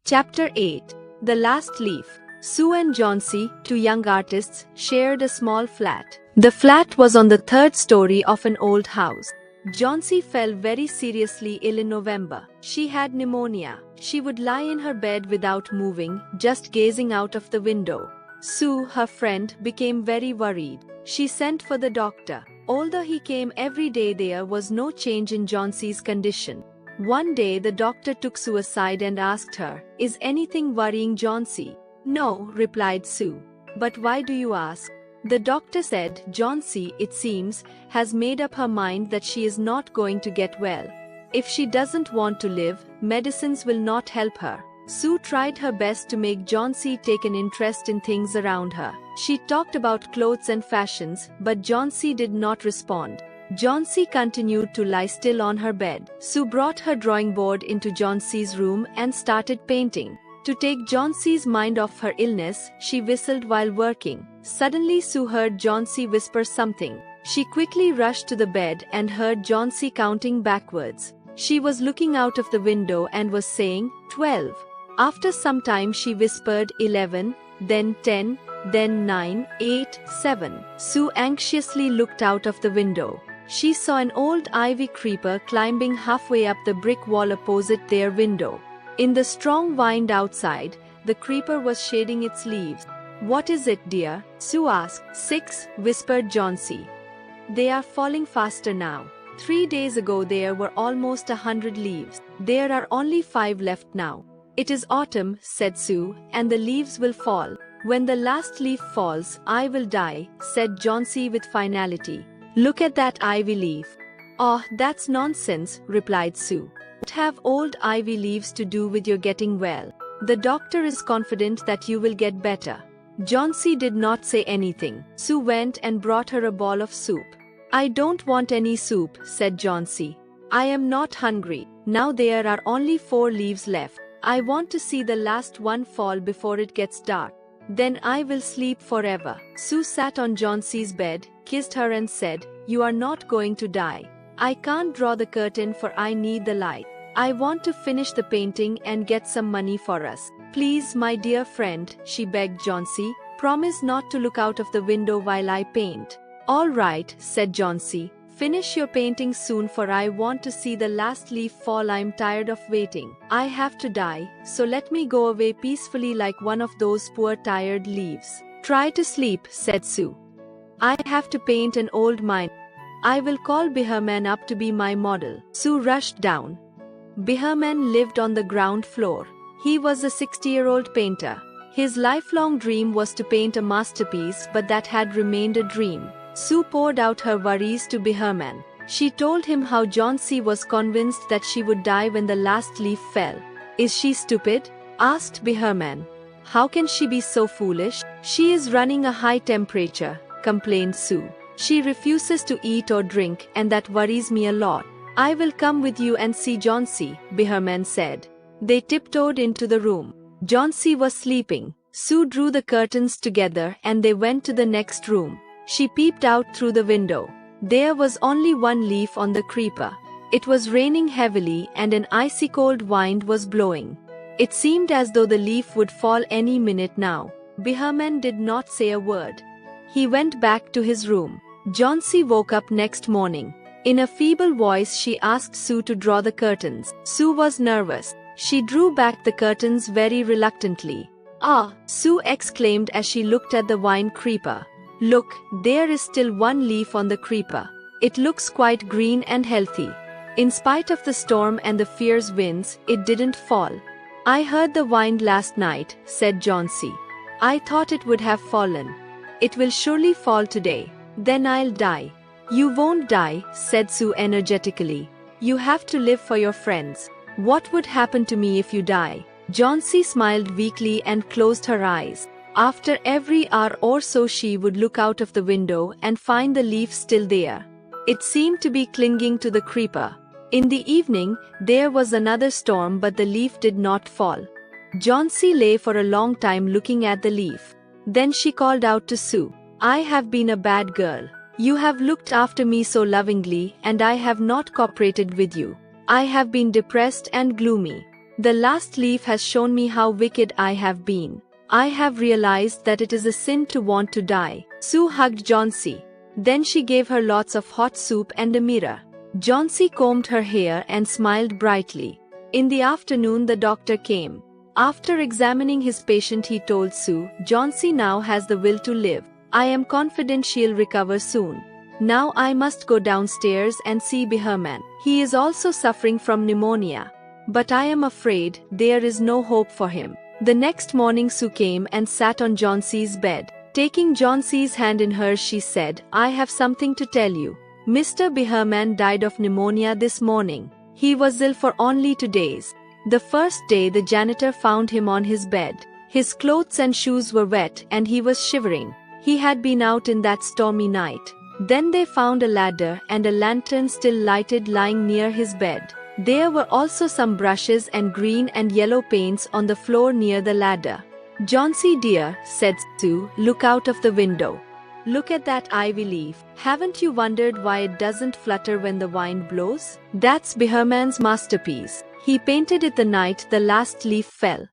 Chapter 8. The Last Leaf. Sue and Johnsy, two young artists, shared a small flat. The flat was on the third story of an old house. Johnsy fell very seriously ill in November. She had pneumonia. She would lie in her bed without moving, just gazing out of the window. Sue, her friend, became very worried. She sent for the doctor. Although he came every day, there was no change in Johnsy's condition. One day the doctor took Sue aside and asked her, "Is anything worrying Johnsy?" "No," replied Sue. "But why do you ask?" The doctor said, "Johnsy, it seems, has made up her mind that she is not going to get well. If she doesn't want to live, medicines will not help her." Sue tried her best to make Johnsy take an interest in things around her. She talked about clothes and fashions, but Johnsy did not respond. Johnsy continued to lie still on her bed. Sue brought her drawing board into Johnsy's room and started painting. To take Johnsy's mind off her illness, she whistled while working. Suddenly Sue heard Johnsy whisper something. She quickly rushed to the bed and heard Johnsy counting backwards. She was looking out of the window and was saying, 12. After some time she whispered 11, then 10, then 9, 8, 7. Sue anxiously looked out of the window. She saw an old ivy creeper climbing halfway up the brick wall opposite their window. In the strong wind outside, the creeper was shading its leaves. "What is it, dear?" Sue asked. 6, whispered Johnsy. "They are falling faster now. 3 days ago there were almost 100 leaves. There are only 5 left now." "It is autumn," said Sue, "and the leaves will fall. When the last leaf falls, I will die," said Johnsy with finality. "Look at that ivy leaf." "Oh, that's nonsense," replied Sue. "What have old ivy leaves to do with your getting well? The doctor is confident that you will get better." Johnsy did not say anything. Sue went and brought her a bowl of soup. "I don't want any soup," said Johnsy. "I am not hungry. Now there are only 4 leaves left. I want to see the last one fall before it gets dark. Then I will sleep forever." Sue sat on Johnsy's bed, kissed her and said, "You are not going to die. I can't draw the curtain for I need the light. I want to finish the painting and get some money for us. Please, my dear friend," she begged Johnsy, "promise not to look out of the window while I paint." "All right," said Johnsy. "Finish your painting soon, for I want to see the last leaf fall. I'm tired of waiting. I have to die, so let me go away peacefully like one of those poor tired leaves." "Try to sleep," said Sue. "I have to paint an old mine. I will call Behrman up to be my model." Sue rushed down. Behrman lived on the ground floor. He was a 60-year-old painter. His lifelong dream was to paint a masterpiece, but that had remained a dream. Sue poured out her worries to Behrman. She told him how Johnsy was convinced that she would die when the last leaf fell. "Is she stupid?" asked Behrman. "How can she be so foolish? She is running a high temperature," complained Sue. "She refuses to eat or drink, and that worries me a lot." "I will come with you and see Johnsy," Behrman said. They tiptoed into the room. Johnsy was sleeping. Sue drew the curtains together and they went to the next room. She peeped out through the window. There was only 1 leaf on the creeper. It was raining heavily and an icy cold wind was blowing. It seemed as though the leaf would fall any minute now. Behrman did not say a word. He went back to his room. Johnsy woke up next morning. In a feeble voice she asked Sue to draw the curtains. Sue was nervous. She drew back the curtains very reluctantly. "Ah!" Sue exclaimed as she looked at the vine creeper. "Look, there is still 1 leaf on the creeper. It looks quite green and healthy. In spite of the storm and the fierce winds, it didn't fall." "I heard the wind last night," said Johnsy. "I thought it would have fallen. It will surely fall today. Then I'll die." "You won't die," said Sue energetically. "You have to live for your friends. What would happen to me if you die?" Johnsy smiled weakly and closed her eyes. After every hour or so she would look out of the window and find the leaf still there. It seemed to be clinging to the creeper. In the evening, there was another storm, but the leaf did not fall. Johnsy lay for a long time looking at the leaf. Then she called out to Sue, "I have been a bad girl. You have looked after me so lovingly and I have not cooperated with you. I have been depressed and gloomy. The last leaf has shown me how wicked I have been. I have realized that it is a sin to want to die. Sue hugged Johnsy. Then she gave her lots of hot soup and a mirror. Johnsy combed her hair and smiled brightly. In the afternoon the doctor came. After examining his patient he told Sue, "Johnsy now has the will to live. I am confident she'll recover soon. Now I must go downstairs and see Behrman. He is also suffering from pneumonia. But I am afraid there is no hope for him." The next morning Sue came and sat on Johnsy's bed. Taking Johnsy's hand in hers she said, "I have something to tell you. Mr. Behrman died of pneumonia this morning. He was ill for only 2 days. The first day the janitor found him on his bed. His clothes and shoes were wet and he was shivering. He had been out in that stormy night. Then they found a ladder and a lantern still lighted lying near his bed. There were also some brushes and green and yellow paints on the floor near the ladder." "Johnsy dear," said Sue, "look out of the window. Look at that ivy leaf. Haven't you wondered why it doesn't flutter when the wind blows? That's Behrman's masterpiece. He painted it the night the last leaf fell."